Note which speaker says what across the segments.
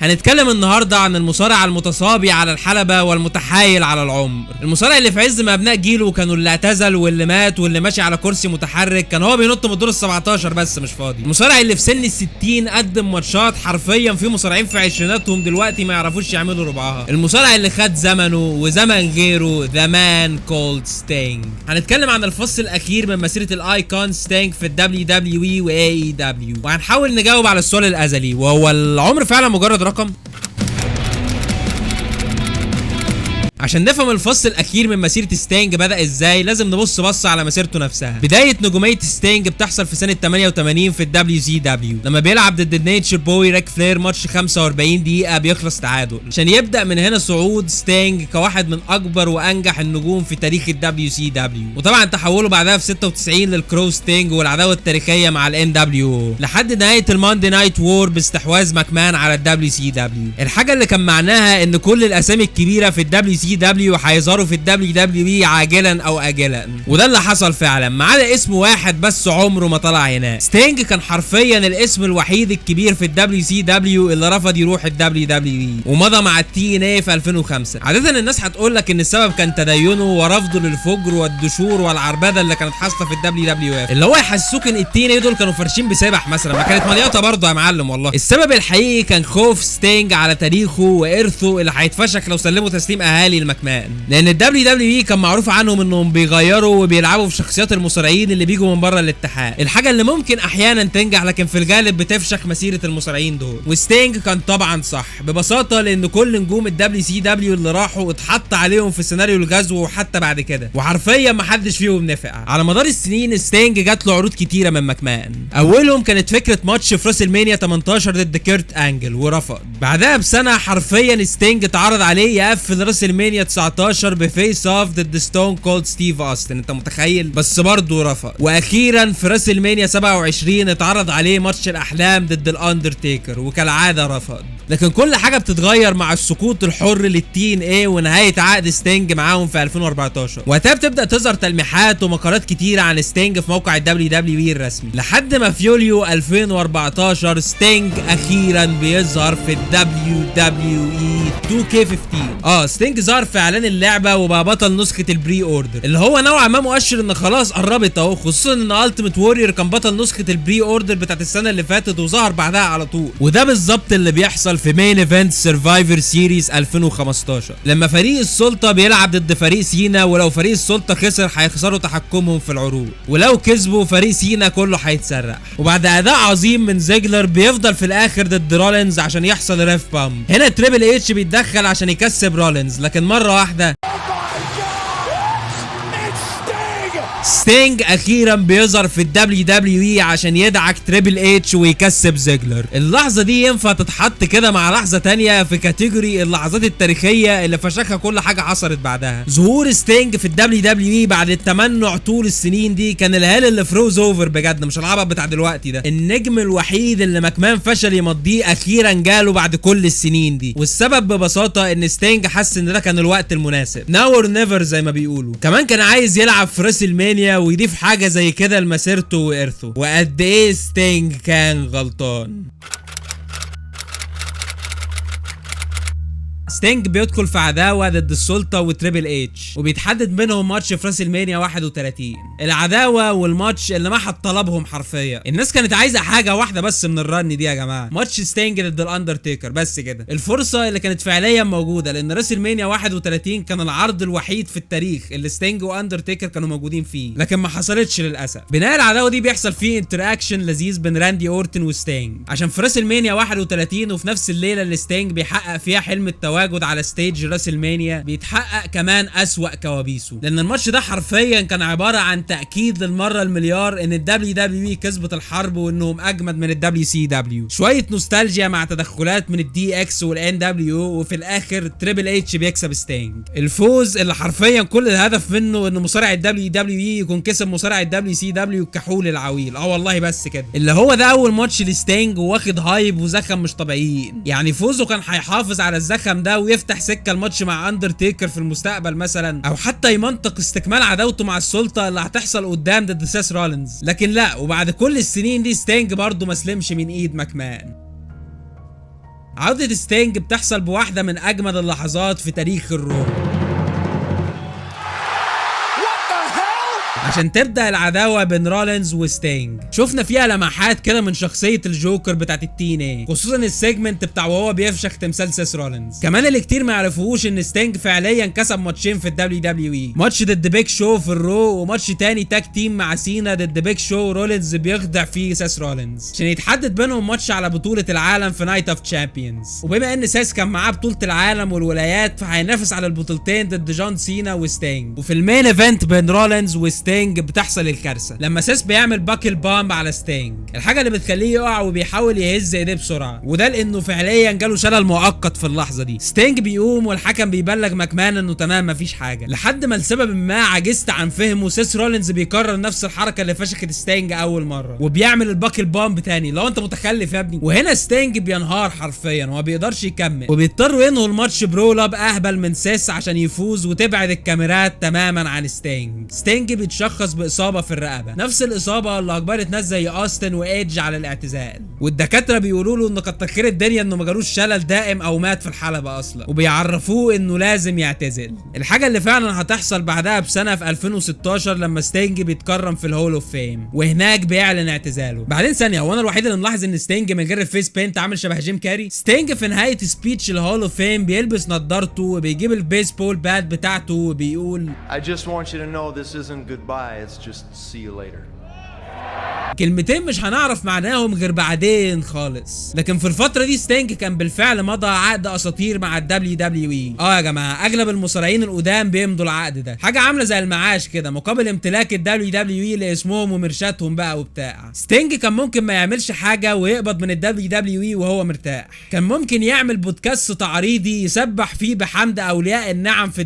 Speaker 1: هنتكلم النهارده عن المصارع المتصابي على الحلبة والمتحايل على العمر، المصارع اللي في عز ما ابناء جيله كانوا اللي اعتزل واللي مات واللي ماشي على كرسي متحرك، كان هو بينط من الدور ال17 بس مش فاضي. المصارع اللي في سن ال60 قدم ماتشات حرفيا في مصارعين في عشريناتهم دلوقتي ما يعرفوش يعملوا ربعها. المصارع اللي خد زمنه وزمن غيره، ذا مان كولد ستينج. هنتكلم عن الفصل الاخير من مسيرة الايكون ستينج في الدبليو دبليو اي واي اي دبليو، وهنحاول نجاوب على السؤال الازلي، وهو العمر فعلا مجرد رقم؟ عشان نفهم الفصل الاخير من مسيره ستينج بدا ازاي لازم نبص بصه على مسيرته نفسها. بدايه نجوميه ستينج بتحصل في سنه 88 في الدبليو سي دبليو لما بيلعب ضد النيتشر بوي ريك فلير ماتش 45 دقيقه بيخلص تعادل، عشان يبدا من هنا صعود ستينج كواحد من اكبر وانجح النجوم في تاريخ الدبليو سي دبليو، وطبعا تحوله بعدها في 96 للكرو ستينج والعداوه التاريخيه مع الان دبليو لحد نهايه الماندي نايت وور باستحواذ ماكمان على الدبليو سي دبليو. الحاجه اللي كان معناها ان كل الاسامي الكبيره في الدبليو سي دبليو هيظهروا في الدبليو دبليو اي عاجلا او اجلا، وده اللي حصل فعلا ما عدا اسم واحد بس عمره ما طلع هنا. ستينج كان حرفيا الاسم الوحيد الكبير في الدبليو سي دبليو اللي رفض يروح الدبليو دبليو اي ومضى مع التي ان اي في 2005. عاده الناس هتقول لك ان السبب كان تدينه ورفضه للفجر والدشور والعربده اللي كانت حاصله في الدبليو دبليو اف، اللي هو يحسسوك ان التي ان اي دول كانوا فرشين بسبح مثلا، ما كانت مليطه برضه يا معلم. والله السبب الحقيقي كان خوف ستينج على تاريخه وارثه اللي هيتفشخ لو سلموا تسليم اهالي المكمان، لان الدبليو دبليو اي كان معروف عنهم انهم بيغيروا وبيلعبوا في شخصيات المصارعين اللي بيجوا من بره الاتحاد، الحاجه اللي ممكن احيانا تنجح لكن في الغالب بتفشخ مسيره المصارعين دول. وستينج كان طبعا صح ببساطه، لان كل نجوم الدبليو سي دبليو اللي راحوا اتحط عليهم في سيناريو الغزو وحتى بعد كده، وحرفيا ما حدش فيهم نفع. على مدار السنين ستينج جات له عروض كتيره من ماكمان، اولهم كانت فكره ماتش في راس المانيا 18 ضد كيرت انجل ورفض. بعدها بسنه حرفيا ستينج اتعرض عليه يقفل راس المانيا 19 بفيس اوف ضد ستون كولد ستيف اوستن، انت متخيل؟ بس برضه رفض. واخيرا في راس المانيا 27 اتعرض عليه ماتش الاحلام ضد الاندرتيكر وكالعاده رفض. لكن كل حاجه بتتغير مع السقوط الحر للتي ان اي ونهايه عقد ستينج معاهم في 2014، وقتها بتبدا تظهر تلميحات ومقالات كتيره عن ستينج في موقع الدبليو دبليو اي الرسمي، لحد ما في يوليو 2014 ستينج اخيرا بيظهر في الدبليو دبليو اي 2K15. ستينج ظهر في اعلان اللعبه وبقى بطل نسخه البري اوردر، اللي هو نوعا ما مؤشر ان خلاص قربت اهو، خصوصا ان التيمت وورير كان بطل نسخه البري اوردر بتاعت السنه اللي فاتت وظهر بعدها على طول. وده بالظبط اللي بيحصل في مين ايفنت سرفايفر سيريز 2015 لما فريق السلطه بيلعب ضد فريق سينا، ولو فريق السلطه خسر هيخسروا تحكمهم في العروض، ولو كسبوا فريق سينا كله هيتسرح. وبعد اداء عظيم من زيجلر بيفضل في الاخر ضد رولينز عشان يحصل ريف بام. هنا تريبل اتش بيتدخل عشان يكسب رولينز، لكن مره واحده ستينج اخيرا بيظهر في الدبليو دبليو اي عشان يدعك تريبل اتش ويكسب زيجلر. اللحظه دي ينفع تتحط كده مع لحظه تانية في كاتيجوري اللحظات التاريخيه اللي فشخها كل حاجه حصلت بعدها. ظهور ستينج في الدبليو دبليو اي بعد التمنع طول السنين دي كان الهال اللي فروز اوفر بجد، مش العبط بتاع دلوقتي ده. النجم الوحيد اللي ماكمان فشل يمضيه اخيرا جاله بعد كل السنين دي، والسبب ببساطه ان ستينج حس ان ده كان الوقت المناسب، ناو اور نيفر زي ما بيقولوا. كمان كان عايز يلعب في راس المانيا ويضيف حاجة زي كده لمسيرته وإرثه، وقد إيه ستينج كان غلطان. ستينج بيدخل في عداوه ضد السلطه وتريبل اتش، وبيتحدد بينهم ماتش في راس المانيا 31. العداوه والماتش اللي ما حد طلبهم حرفيا، الناس كانت عايزه حاجه واحده بس من الرن دي يا جماعه، ماتش ستينج ضد الاندرتيكر بس كده. الفرصه اللي كانت فعليا موجوده، لان راس المانيا 31 كان العرض الوحيد في التاريخ اللي ستينج واندرتيكر كانوا موجودين فيه، لكن ما حصلتش للاسف. بناء العداوه دي بيحصل فيه انتراكشن لذيذ بين راندي اورتن وستينج، عشان في راس المانيا 31 وفي نفس الليله اللي ستينج بيحقق فيها حلم التواجد على ستيج راس المانيا بيتحقق كمان اسوأ كوابيسه، لان الماتش ده حرفيا كان عباره عن تاكيد للمره المليار ان الدبليو دبليو اي كسبت الحرب وانهم اجمد من الدبليو سي دبليو. شويه نوستالجيا مع تدخلات من الدي اكس والان دبليو، وفي الاخر تريبل اتش بيكسب ستينج. الفوز اللي حرفيا كل الهدف منه ان مصارع الدبليو دبليو اي يكون كسب مصارع الدبليو سي دبليو كحول العويل. والله بس كده، اللي هو ده اول ماتش لستينج واخد هايب وزخم مش طبيعيين. يعني فوزه كان هيحافظ على الزخم ده ويفتح سكه الماتش مع اندرتيكر في المستقبل مثلا، او حتى يمنطق استكمال عداوته مع السلطه اللي هتحصل قدام ضد سيس رولينز. لكن لا، وبعد كل السنين دي ستينج برضه ما سلمش من ايد ماكمان. عودة ستينج بتحصل بواحدة من اجمد اللحظات في تاريخ الرو، عشان تبدأ العداوة بين رولينز وستينج. شفنا فيها لمحات كده من شخصية الجوكر بتاعت الTNA، خصوصا السيجمنت بتاع وهو بيفشخ تمثال سيس رولينز. كمان اللي كتير ما يعرفوش ان ستينج فعليا كسب ماتشين في WWE، ماتش ضد بيج شو في الرو، وماتش تاني تاج تيم مع سينا ضد بيج شو ورولينز بيخضع فيه سيس رولينز، عشان يتحدد بينهم ماتش على بطولة العالم في نايت اوف تشامبيونز. وبما ان سيس كان معاه بطولة العالم والولايات، فهينافس على البطولتين ضد جون سينا وستينج. وفي المين ايفنت بين رولينز وستينج بتحصل الكارثه لما سيس بيعمل باكل بامب على ستينج، الحاجه اللي بتخليه يقع وبيحاول يهز ايديه بسرعه، وده لانه فعليا جاله شلل مؤقت في اللحظه دي. ستينج بيقوم والحكم بيبلغ ماكمان انه تمام مفيش حاجه، لحد ما لسبب ما عجزت عن فهمه سيس رولينز بيكرر نفس الحركه اللي فشخت ستينج اول مره، وبيعمل الباكل بامب تاني. لو انت متخلف يا ابني. وهنا ستينج بينهار حرفيا وما بيقدرش يكمل، وبيضطروا ينهوا الماتش برول اب اهبل من سيس عشان يفوز وتبعد الكاميرات تماما عن ستينج. ستينج بيتشخص باصابه في الرقبه، نفس الاصابه اللي اجبرت ناس زي اوستن وايدج على الاعتزال، والدكاتره بيقولوا له انه كتر خير الدنيا انه ما جالوش شلل دائم او مات في الحلبه اصلا، وبيعرفوه انه لازم يعتزل. الحاجه اللي فعلا هتحصل بعدها بسنه في 2016 لما ستينج بيتكرم في الهول اوف فيم، وهناك بيعلن اعتزاله. بعدين ثانيه، هو انا الوحيد اللي ملاحظ ان ستينج من غير الفيس بينت عامل شبه جيم كاري؟ ستينج في نهايه سبيتش الهول اوف فيم بيلبس نضارته وبيجيب البيسبول بات بتاعته وبيقول
Speaker 2: I just want you to know this isn't goodbye, it's just see you later.
Speaker 1: كلمتين مش هنعرف معناهم غير بعدين خالص. لكن في الفترة دي ستينج كان بالفعل مضى عقد اساطير مع WWE. يا جماعة اغلب المصارعين القدام بيمضوا العقد ده، حاجة عاملة زي المعاش كده مقابل امتلاك WWE لاسمهم ومرشاتهم بقى وبتاع. ستينج كان ممكن ما يعملش حاجة ويقبض من WWE وهو مرتاح، كان ممكن يعمل بودكاست تعريضي يسبح فيه بحمد اولياء النعم في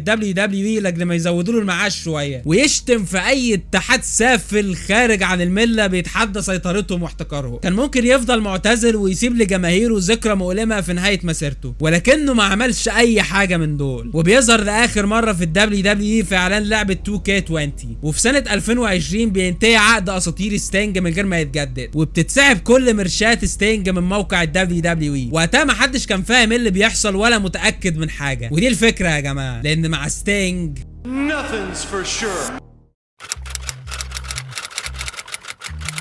Speaker 1: WWE لاجل ما يزودوا له المعاش شوية، ويشتم في اي اتحاد سافل خارج عن الملة بيتحدى سيطرتهم واحتكارهم. كان ممكن يفضل معتزل ويسيب لجماهيره ذكرى مؤلمة في نهاية مسيرته، ولكنه ما عملش اي حاجة من دول، وبيظهر لاخر مرة في WWE في اعلان لعبة 2K20. وفي سنة 2020 بينتهي عقد اساطير ستينج من غير ما يتجدد، وبتتسحب كل مرشات ستينج من موقع WWE. وقتها ما حدش كان فاهم ايه اللي بيحصل ولا متأكد من حاجة، ودي الفكرة يا جماعة، لان مع ستينج
Speaker 2: Nothing's for sure.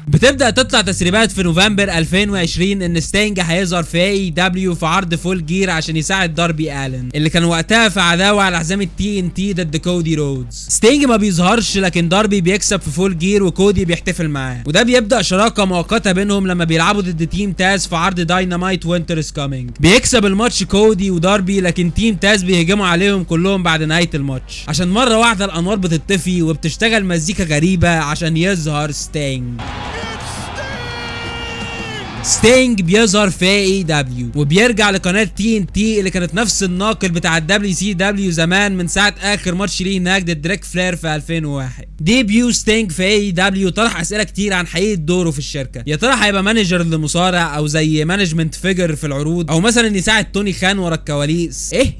Speaker 1: بتبدأ تطلع تسريبات في نوفمبر 2020 ان ستينج هيظهر في AEW في عرض فول جير عشان يساعد داربي آلن اللي كان وقتها في عداوة على حزام TNT ضد كودي رودز. ستينج ما بيظهرش، لكن داربي بيكسب في فول جير وكودي بيحتفل معاه، وده بيبدأ شراكة مؤقتة بينهم لما بيلعبوا ضد تيم تاز في عرض داينامايت وينتر از كامينج. بيكسب الماتش كودي وداربي، لكن تيم تاز بيهجموا عليهم كلهم بعد نهاية الماتش، عشان مرة واحدة الانوار بتطفي وبتشتغل مزيكا غريبة عشان يظهر ستينج. ستينج بيظهر في AEW وبيرجع لقناة TNT اللي كانت نفس الناقل بتاع WCW زمان من ساعة اخر ماتش ليه هناك ضد دريك فلير في 2001. ديبيو ستينج في AEW طرح اسئلة كتير عن حقيقة دوره في الشركة، يا ترى هيبقى مانجر لمصارع او زي مانجمنت فيجر في العروض، او مثلا يساعد توني خان ورا الكواليس. ايه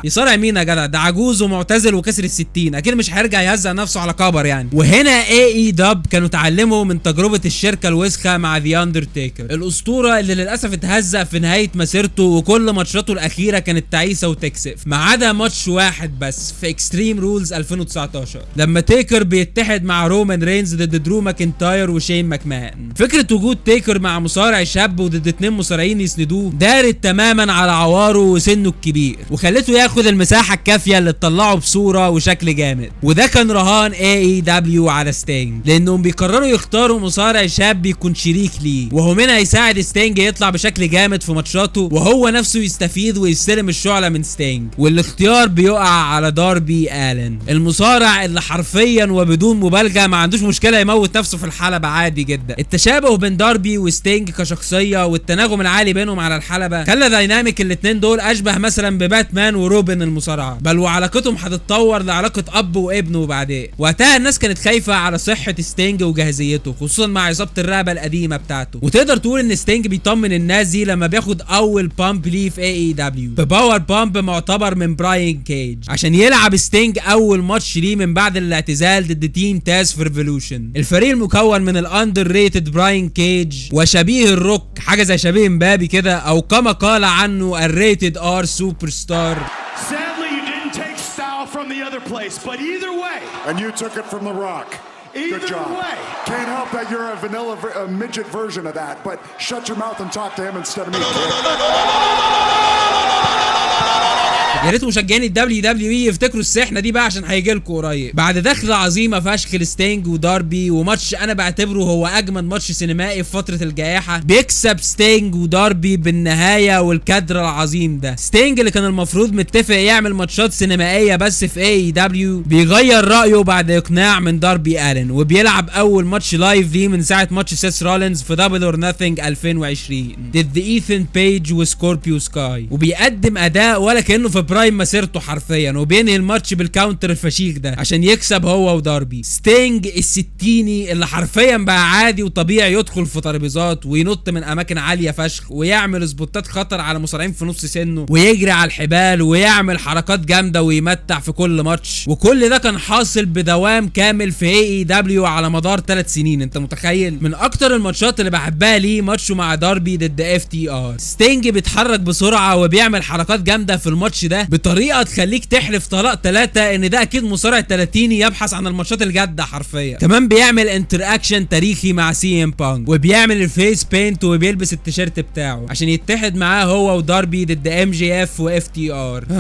Speaker 1: يصارع مين يا جدع؟ ده عجوز ومعتزل وكسر ال60، اكيد مش هيرجع يهزق نفسه على كبر يعني. وهنا AEW كانوا اتعلموا من تجربة الشركة الوسخة مع ذا اندرتيكر الاسطورة اللي للاسف اتهزق في نهاية مسيرته، وكل ماتشاته الاخيرة كانت تعيسة وتكسف ما عدا ماتش واحد بس في اكستريم رولز 2019 لما تيكر بيتحد مع رومان رينز ضد درو ماكنتاير وشين ماكمان. فكرة وجود تيكر مع مصارع شاب وضد 2 مصارعين يسندوه دارت تماما على عواره وسنه الكبير، وخلته ياخد المساحة الكافية اللي تطلعه بصورة وشكل جامد. وده كان رهان AEW على ستينج، لانهم بيقرروا يختاروا مصارع شاب يكون شريك ليه، وهو منها يساعد ستينج يطلع بشكل جامد في ماتشاته، وهو نفسه يستفيد ويستلم الشعلة من ستينج. والاختيار بيقع على داربي آلن، المصارع اللي حرفيا وبدون مبالغة ما عندوش مشكلة يموت نفسه في الحلبة عادي جدا. التشابه بين داربي وستينج كشخصية والتناغم العالي بينهم على الحلبة خلى دايناميك الاتنين دول اشبه مثلا بباتمان وروبن المصارعة، بل وعلاقتهم هتتطور لعلاقة اب وابنه. وبعدين وقتها الناس كانت خايفة على صحة ستينج وجاهزيته، خصوصا مع اصابة الرقبة القديمة بتاعته، وتقدر تقول ان ان ستينج بيطمن الناس دي لما بياخد اول بامب ليه في AEW بباور بامب معتبر من براين كيج عشان يلعب ستينج اول ماتش ليه من بعد الاعتزال ضد تيم تاز في ريفولوشن. الفريق المكون من الاندر ريتد براين كيج وشبيه الروك، حاجه زي شبيه مبابي كده، او كما قال عنه الريتد ار سوبر ستار.
Speaker 3: Sadly, you didn't take style from the other place, but either way.
Speaker 4: And you took it from The Rock.
Speaker 3: Either
Speaker 4: Good job.
Speaker 3: way.
Speaker 4: Can't help that you're a vanilla midget version of that, but shut your mouth and talk to him instead of me.
Speaker 1: يا ريت مشجعين الدبليو دبليو اي يفتكروا السحنه دي بقى عشان هيجي لكم قريب. بعد دخله عظيمه فشخ لستينج وداربي وماتش انا بعتبره هو اجمل ماتش سينمائي في فتره الجائحه، بيكسب ستينج وداربي بالنهايه والكادر العظيم ده. ستينج اللي كان المفروض متفق يعمل ماتشات سينمائيه بس في AEW بيغير رايه بعد اقناع من داربي آلن، وبيلعب اول ماتش لايف ليه من ساعه ماتش سيس رولينز في دبل اور ناثينج 2020 ضد ايثن بيج وسكوربيو سكاي، وبيقدم اداء ولا كانه في برايم مسيرته حرفيا، وبينهي الماتش بالكاونتر الفشيخ ده عشان يكسب هو وداربي. ستينج الستيني اللي حرفيا بقى عادي وطبيعي يدخل في ترابيزات وينط من اماكن عاليه فشخ ويعمل سبوتات خطر على مصارعين في نص سنه ويجري على الحبال ويعمل حركات جامده ويمتع في كل ماتش، وكل ده كان حاصل بدوام كامل في AEW على مدار 3 سنين. انت متخيل؟ من اكتر الماتشات اللي بحبها ليه ماتشه مع داربي ضد FTR. ستينج بيتحرك بسرعه وبيعمل حركات جامده في الماتش ده بطريقه تخليك تحلف طلاق 3 ان ده اكيد مصارع 30 يبحث عن الماتشات الجاده حرفيا. كمان بيعمل انتر اكشن تاريخي مع CM Punk وبيعمل الفيس بينت وبيلبس التيشيرت بتاعه عشان يتحد معاه هو وداربي ضد MJF و FTR.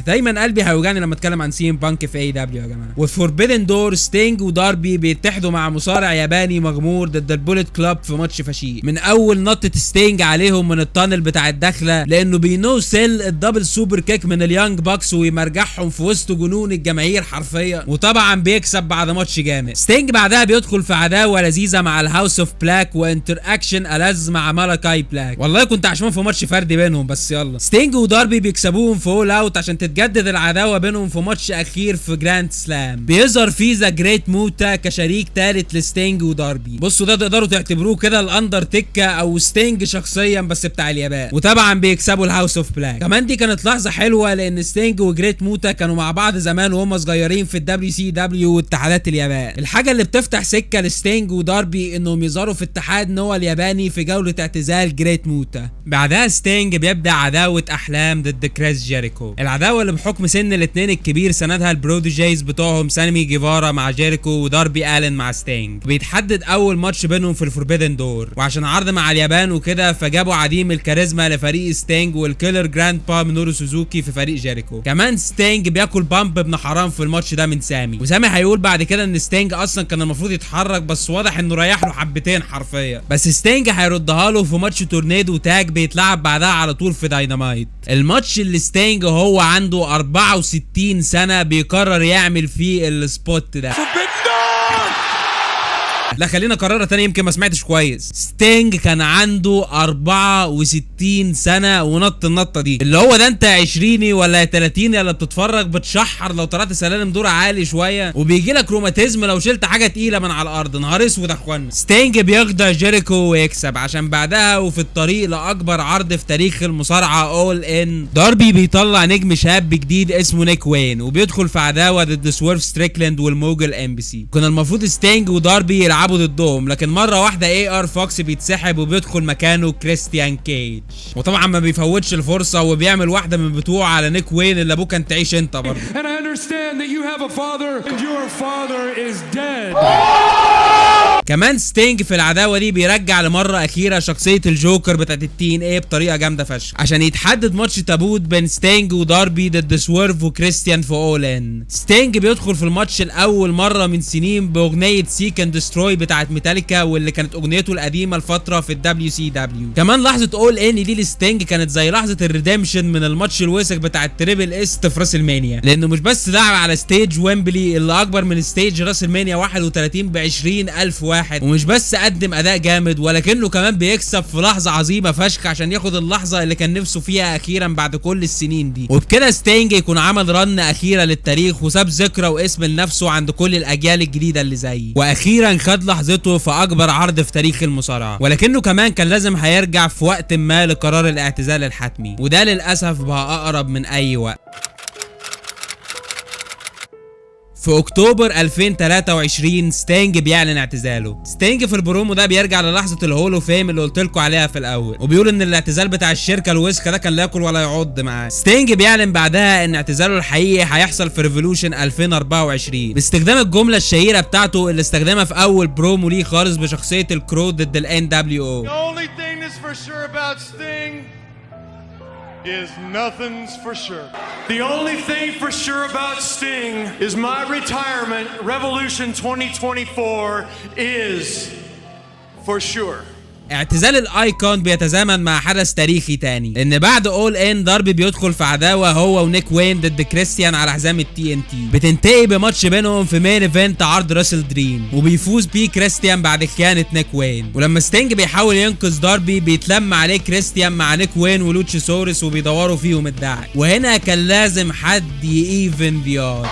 Speaker 1: دايما قلبي هيوجعني لما اتكلم عن CM Punk في AEW يا جماعه. وفي فوربيدن دور ستينج وداربي بيتحدوا مع مصارع ياباني مغمور ضد البوليت كلاب في ماتش فشيخ. من اول نطة ستينج عليهم من التانل بتاع الدخله لانه بينو سيل الدبل سوبر كيك من اليانج باكس ويمرجعهم في وسط جنون الجماهير حرفيا، وطبعا بيكسب بعد ماتش جامد. ستينج بعدها بيدخل في عداوه لذيذه مع الهاوس اوف بلاك وانتر اكشن ألذ مع مالاكاي بلاك. والله كنت عشمان في ماتش فردي بينهم بس يلا. ستينج وداربي بيكسبوهم في اول اوت عشان تتجدد العداوه بينهم في ماتش اخير في جراند سلام بيظهر فيه ذا جريت موتا كشريك ثالث لستينج وداربي. بصوا ده تقدروا تعتبروه كده الاندر تكه او ستينج شخصيا بس بتاع اليابان، وطبعا بيكسبوا الهاوس اوف بلاك. كمان دي كانت لحظه حلوه لان ستينج وجريت موتا كانوا مع بعض زمان وهم صغيرين في WCW واتحادات اليابان. الحاجه اللي بتفتح سكه لستينج وداربي انهم يظهروا في اتحاد نوا الياباني في جوله اعتزال جريت موتا. بعدها ستينج بيبدا عداوه احلام ضد كريس جيريكو، العداوه اللي بحكم سن الاثنين الكبير سندها البروديجيز بتوعهم سامي جيفارا مع جيريكو وداربي آلن مع ستينج. بيتحدد اول ماتش بينهم في الفوربيدن دور، وعشان عرض مع اليابان وكده فجابوا عديم الكاريزما لفريق ستينج والكيلر جراند با مينورو سوزوكي في فريق جيريكو. كمان ستينج بياكل بامب ابن حرام في الماتش ده من سامي، وسامي هيقول بعد كده ان ستينج اصلا كان المفروض يتحرك بس واضح انه ريح له حبتين حرفيا، بس ستينج هيردها له في ماتش تورنيدو تاج بيتلعب بعدها على طول في داينامايت. الماتش اللي ستينج هو عنده 64 سنه بيقرر يعمل فيه السبوت ده. لا خلينا اكررها تاني يمكن ما سمعتش كويس. ستينج كان عنده 64 سنه ونط النطه دي، اللي هو ده انت 20 ولا 30 يلا بتتفرج بتشحر لو طلعت سلالم دور عالي شويه وبيجي لك روماتيزم لو شلت حاجه تقيله من على الارض. نهار اسود يا اخوانا. ستينج بيخضع جيريكو ويكسب عشان بعدها وفي الطريق لاكبر عرض في تاريخ المصارعه اول ان داربي بيطلع نجم شاب جديد اسمه نيك وين وبيدخل في عداوه ضد سويرف ستريكلاند والموجل امبسي. كان المفروض ستينج وداربي يلعبوا ضدهم، لكن مره واحده AR فوكس بيتسحب وبيدخل مكانه كريستيان كيج، وطبعا ما بيفوتش الفرصه وبيعمل واحده من بتوعه على نيك وين اللي ابوه كان تعيش انت برضه.
Speaker 3: And I understand that you have a father and your father is dead.
Speaker 1: كمان ستينج في العداوه دي بيرجع لمره اخيره شخصيه الجوكر بتاعت الTNA بطريقه جامده فشخ عشان يتحدد ماتش تابوت بين ستينج وداربي ضد سويرف وكريستيان في اول ان. ستينج بيدخل في الماتش لاول مره من سنين باغنيه سيك اند دستروي بتاعت ميتاليكا واللي كانت اغنيته القديمه الفتره في WCW. كمان لحظه اول ان دي لستينج كانت زي لحظه الريديمشن من الماتش الوسخ بتاع التريبل اس في راس المانيا، لانه مش بس لعب على ستيج ويمبلي اللي اكبر من ستيج راس المانيا 31 ب 20,000 واحد، ومش بس قدم اداء جامد ولكنه كمان بيكسب في لحظه عظيمه فشخ عشان ياخد اللحظه اللي كان نفسه فيها اخيرا بعد كل السنين دي. وبكده ستينج يكون عمل رن اخيره للتاريخ وساب ذكرى واسم لنفسه عند كل الاجيال الجديده اللي زيه، واخيرا خد وخد لحظته في اكبر عرض في تاريخ المصارعه، ولكنه كمان كان لازم هيرجع في وقت ما لقرار الاعتزال الحتمي، وده للاسف بقى اقرب من اي وقت. في اكتوبر 2023 ستينج بيعلن اعتزاله. ستينج في البرومو ده بيرجع للحظه الهولو فيم اللي قلت لكم عليها في الاول، وبيقول ان الاعتزال بتاع الشركه الوسخه ده كان لا ياكل ولا يعض معاه. ستينج بيعلن بعدها ان اعتزاله الحقيقي هيحصل في ريفولوشن 2024 باستخدام الجمله الشهيره بتاعته اللي استخدمها في اول برومو ليه خالص بشخصيه الكرو ضد ال NWO.
Speaker 5: The only thing that's for sure about Sting is nothing's for sure.
Speaker 2: The only thing for sure about Sting is my retirement. Revolution 2024 is for sure.
Speaker 1: اعتزال الايكون بيتزامن مع حدث تاريخي تاني، لان بعد اول ان داربي بيدخل في عداوه هو ونيك وين ضد كريستيان على حزام التي ان تي، بتنتهي بماتش بينهم في مين ايفنت عرض راسل دريم، وبيفوز بيه كريستيان بعد خيانه نيك وين. ولما ستينج بيحاول ينقذ داربي بيتلم عليه كريستيان مع نيك وين ولوتشيسورس وبيدوروا فيهم الداعي، وهنا كان لازم حد ييفن ذا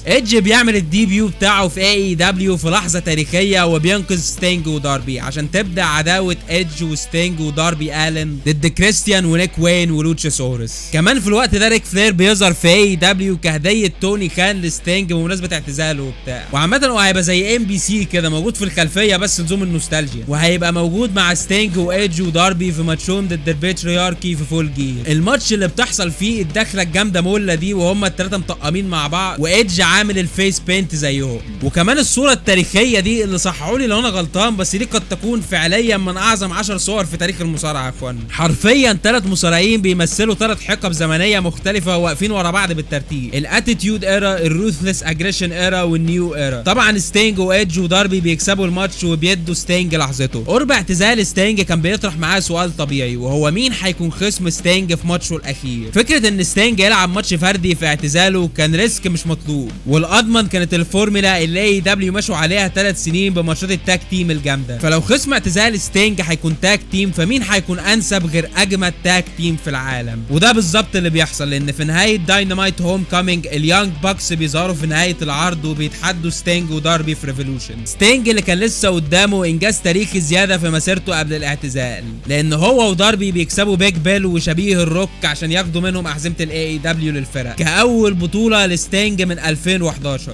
Speaker 1: ايدج بيعمل الديبيو بتاعه في AEW في لحظه تاريخيه وبينقذ ستينج وداربي عشان تبدا عداوه ايدج وستينج وداربي آلن ضد كريستيان ونيك وين ولوتشيسورس. كمان في الوقت ده ريك فلير بيظهر في AEW كهديه توني خان لستينج بمناسبه اعتزاله وبتاع، وعامه هو هيبقى زي MBC كده موجود في الخلفيه بس لزوم النوستالجيا، وهيبقى موجود مع ستينج وايدج وداربي في ماتشهم ضد البيترياركي في فول جير. الماتش اللي بتحصل فيه الدخله الجامده موله دي وهم الثلاثه مطقمين مع بعض وايدج عامل الفيس بينت زيهم. وكمان الصوره التاريخيه دي اللي صححوا لي لو انا غلطان بس دي قد تكون فعليا من اعظم 10 صور في تاريخ المصارعه يا اخوان. حرفيا 3 مصارعين بيمثلوا 3 حقب زمنيه مختلفه واقفين ورا بعض بالترتيب، الاتيتيود ايرا، الروثلس اجريشن ايرا، والنيو ايرا. طبعا ستينج وايدج وداربي بيكسبوا الماتش وبيدوا ستينج لحظته. قرب اعتزال ستينج كان بيطرح معاه سؤال طبيعي، وهو مين هيكون خصم ستينج في ماتشه الاخير. فكره ان ستينج يلعب ماتش فردي في اعتزاله كان ريسك مش مطلوب، والاضمن كانت الفورمولا اللي AEW مشوا عليها 3 سنين بماتشات التاج تيم الجامده. فلو خصم اعتزال ستينج هيكون تاج تيم فمين هيكون انسب غير اجمد تاج تيم في العالم؟ وده بالظبط اللي بيحصل، لان في نهايه داينامايت هوم كامينج اليانج باكس بيظهروا في نهايه العرض وبيتحدوا ستينج وداربي في ريفولوشن. ستينج اللي كان لسه قدامه انجاز تاريخي زياده في مسيرته قبل الاعتزال، لان هو وداربي بيكسبوا بيج بيل وشبيه الروك عشان ياخدوا منهم احزمه AEW للفرق كاول بطوله لستينج من 2011.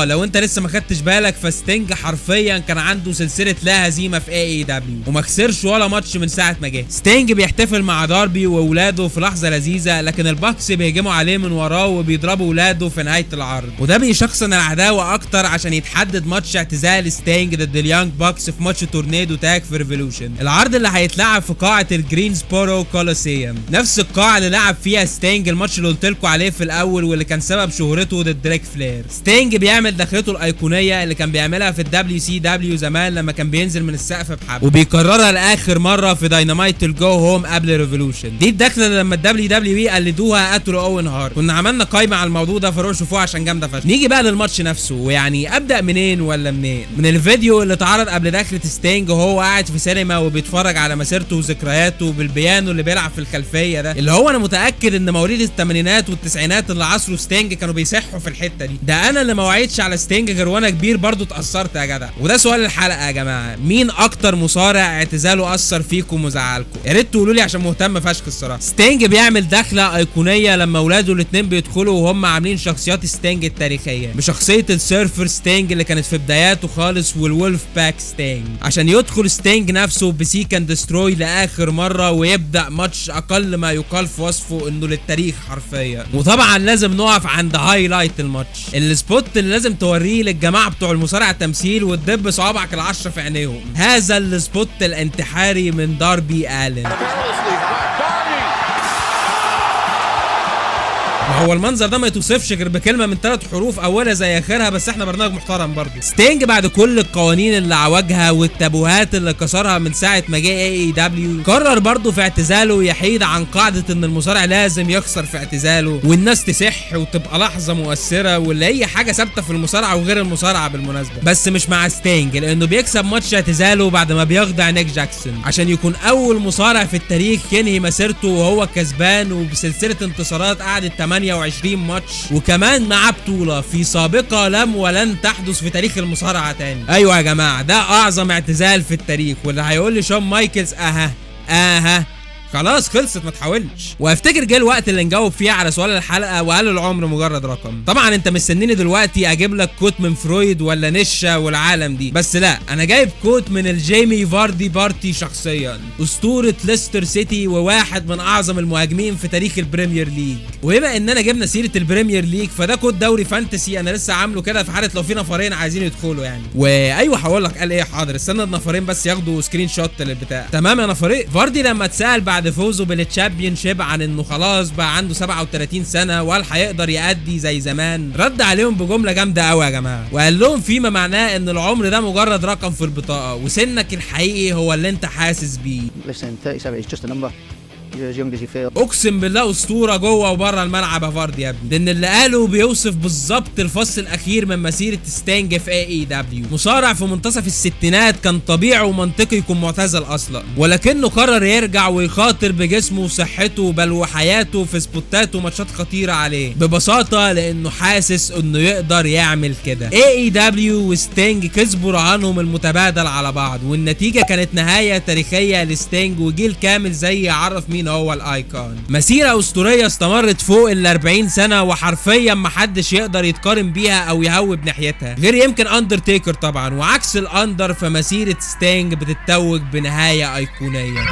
Speaker 1: لو انت لسه ما خدتش بالك فستينج حرفيا كان عنده سلسله لا هزيمه في AEW وما خسرش ولا ماتش من ساعه ما جه. ستينج بيحتفل مع داربي واولاده في لحظه لذيذه، لكن الباكس بيهجموا عليه من وراه وبيضربوا اولاده في نهايه العرض، وده بيشخصن العداوه اكتر عشان يتحدد ماتش اعتزال ستينج ضد اليانج باكس في ماتش تورنيدو تاج في ريفولوشن، العرض اللي هيتلعب في قاعه الجرينسبورو كولوسيوم، نفس القاعه اللي لعب فيها ستينج الماتش اللي قلت لكم عليه في الاول واللي كان سبب شهرته ضد ريك فلير. ستينج بيعمل دخلته الايقونيه اللي كان بيعملها في WCW زمان لما كان بينزل من السقف بحبل، وبيكررها لاخر مره في داينامايت الجو هوم قبل ريفولوشن. دي الدخله اللي لما WWE قلدوها قتلوا اوين هارت. كنا عملنا قايمه على الموضوع ده فروحوا شوفوها عشان جامده فشخ. نيجي بقى للماتش نفسه، ويعني ابدا منين ولا منين؟ من الفيديو اللي اتعرض قبل دخله ستينج وهو قاعد في سينما وبيتفرج على مسيرته وذكرياته بالبيانو اللي بيلعب في الخلفيه ده، اللي هو انا متاكد ان مواليد الثمانينات والتسعينات اللي عصروا ستينج كانوا بيصحوا في الحته دي. ده انا اللي ما وعيتش على ستينج غير وانا كبير برضو اتأثرت يا جدع. وده سؤال الحلقة يا جماعة، مين اكتر مصارع اعتزاله اثر فيكم وزعلكم؟ يا ريت تقولوا لي عشان مهتم فشخ الصراحة. ستينج بيعمل دخلة ايقونية لما اولاده الاثنين بيدخلوا وهم عاملين شخصيات ستينج التاريخية بشخصية السيرفر ستينج اللي كانت في بداياته خالص والولف باك ستينج، عشان يدخل ستينج نفسه بسيك اند دستروي لاخر مرة ويبدأ ماتش اقل ما يقال في وصفه انه للتاريخ حرفيا. وطبعا لازم نقف عند هايلايت الماتش، السبوت اللي لازم توريه للجماعه بتوع المصارعه التمثيل وتدب صوابعك ال10 في عينيهم، هذا السبوت الانتحاري من داربي آلن. هو المنظر ده ما يتوصفش غير بكلمه من 3 حروف اولها زي اخرها، بس احنا برنامج محترم برضه. ستينج بعد كل القوانين اللي عوجها والتابوهات اللي كسرها من ساعه ما جه AEW قرر برضه في اعتزاله يحيد عن قاعده ان المصارع لازم يخسر في اعتزاله والناس تصح وتبقى لحظه مؤثره واللي هي حاجه ثابته في المصارعه وغير المصارعه بالمناسبه، بس مش مع ستينج لانه بيكسب ماتش اعتزاله بعد ما بيخضع نيك جاكسون عشان يكون اول مصارع في التاريخ ينهي مسيرته وهو كسبان وبسلسله انتصارات قعدت 8 28 ماتش، وكمان معاه بطولة في سابقة لم ولن تحدث في تاريخ المصارعة تاني. ايوه يا جماعة، ده اعظم اعتزال في التاريخ، واللي هيقول لي شون مايكلز خلاص خلصت ما تحاولش. وافتكر جه الوقت اللي نجاوب فيه على سؤال الحلقه، وهل العمر مجرد رقم؟ طبعا انت مستنيني دلوقتي اجيب لك كوت من فرويد ولا نيشا والعالم دي، بس لا، انا جايب كوت من الجيمي فاردي بارتي شخصيا، اسطوره ليستر سيتي وواحد من اعظم المهاجمين في تاريخ البريمير ليج. وبما اننا جبنا سيره البريمير ليج، فده كوت دوري فانتسي انا لسه عامله كده في حاله لو في نفرين عايزين يدخلوا يعني. وايوه هقول لك قال ايه، حاضر استنى النفرين بس ياخدوا سكرين شوت للبتاع. تمام يا نفرين. فاردي لما اتسال بعد فوزه بالتشامبيونشيب عن انه خلاص بقى عنده 37 سنه وهل هيقدر يأدي زي زمان، رد عليهم بجمله جامده قوي يا جماعه، وقال لهم فيما معناه ان العمر ده مجرد رقم في البطاقه، وسنك الحقيقي هو اللي انت حاسس بيه.
Speaker 6: Listen, 37 is just a number. You're as young as you feel.
Speaker 1: اقسم بالله اسطوره جوه وبره الملعب يا فاردي يا ابني، لان اللي قاله بيوصف بالظبط الفصل الاخير من مسيره ستانج في AEW. مصارع في منتصف الستينات كان طبيعي ومنطقي يكون معتزل اصلا، ولكنه قرر يرجع ويخاطر بجسمه وصحته بل وحياته في سبوتات وماتشات خطيره عليه، ببساطه لانه حاسس انه يقدر يعمل كده. AEW وستانج كسبوا رهانهم المتبادل على بعض، والنتيجه كانت نهايه تاريخيه لستانج وجيل كامل زي يعرف مين هو الايكون. مسيره اسطوريه استمرت فوق ال 40 سنه، وحرفيا محدش يقدر يتقارن بيها او يهوب ناحيتها غير يمكن اندرتيكر طبعا، وعكس الاندر فمسيره ستانج بتتوج بنهايه ايقونيه.